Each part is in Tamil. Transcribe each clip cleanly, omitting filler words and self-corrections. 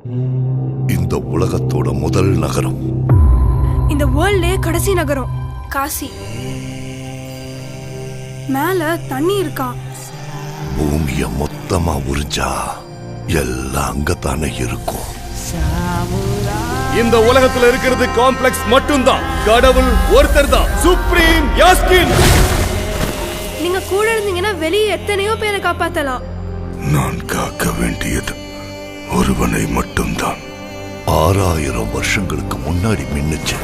இந்த உலகத்தோட முதல் நகரம், இந்த வேர்ல்ட்லயே கடைசி நகரம் காசி. மேல தண்ணி இருக்கா? பூமிய மொத்தமா உறிஞ்சா எல்லாம் அங்கத்தானே இருக்கும். இந்த உலகத்துல இருக்கிறது காம்ப்ளெக்ஸ் மட்டும்தான். கடவுள் ஒருத்தர் தான், சுப்ரீம் யாஸ்கின். நீங்க கூட இருந்தீங்கன்னா வெளியே எத்தனையோ பேரை காப்பாத்தலாம். நான் காக்க வேண்டியது ஒருவனை மட்டும்தான். 6000 வருஷங்களுக்கு முன்னாடி மின்னுச்சு.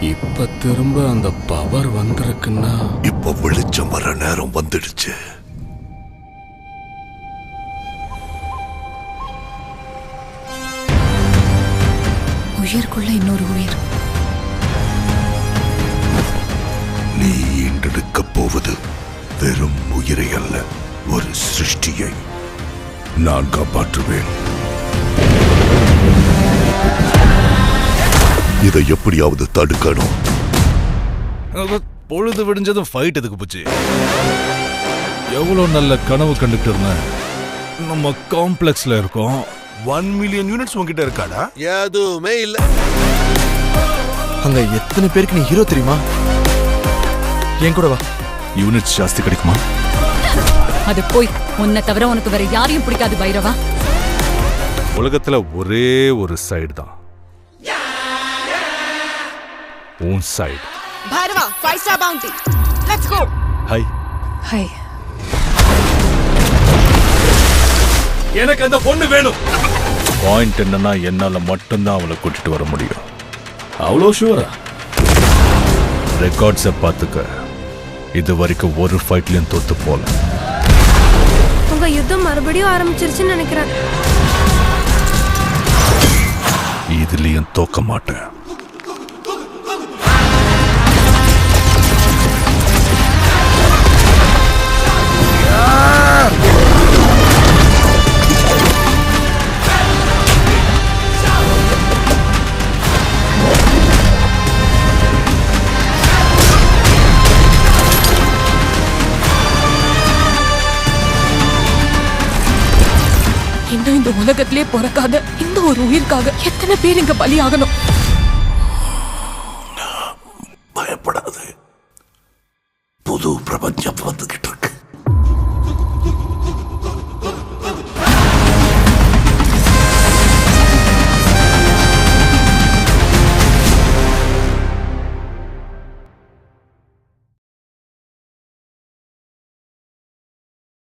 இப்ப திரும்ப அந்த பவர் வந்திருக்குன்னா இப்ப வெளிச்சம் வர நேரம் வந்துடுச்சு. உயிர்க்குள்ள இன்னொரு உயிர். நீ ஈண்டெடுக்க போவது வெறும் உயிரை அல்ல, ஒரு சிருஷ்டியை. நான் காப்பாற்றுவேன். இதை எப்படியாவது தடுக்கணும். பொழுது விடிஞ்சதும் ஃபைட் எதுக்கு போச்சு? எவ்வளவு நல்ல கனவு கண்டுட்டு இருந்தேன். நம்ம காம்ப்ளெக்ஸ்ல இருக்கோம். 1 மில்லியன் யூனிட்ஸ் உங்ககிட்ட இருக்காடா? எதுவுமே இல்ல. அங்க எத்தனை பேருக்கு நீ ஹீரோ தெரியுமா? என் கூட வா. யூனிட்ஸ் ஜாஸ்தி கிடைக்குமா? அது போய் உன்னை தவிர உனக்கு வேற யாரையும் பிடிக்காது பைரவா. உலகத்துல ஒரே ஒரு சைடு தான், உன் side. Bairava 5 star bounty. Let's go. Hi hi. எனக்கு அந்த பொண்ணு வேணும். பாயிண்ட் என்னன்னா, என்னால மட்டும்தான் அவளை கூட்டிட்டு வர முடியும். அவ்வளோ ஷூரா? ரெக்கார்ட்ஸை பார்த்துக்க. இது வரைக்கும் ஒரு ஃபைட்லயும் தோத்து போல. உங்க யுத்தம் மறுபடியும் ஆரம்பிச்சிருச்சுன்னு நினைக்கிறேன். இதுலயும் தோக்க மாட்டேன். இன்னும் இந்த உலகத்திலே பிறக்காத இந்த ஒரு உயிர்க்காக எத்தனை பேர் இங்க பலியாகணும்? பயப்படாது, புது பிரபஞ்சம் வந்துகிட்டு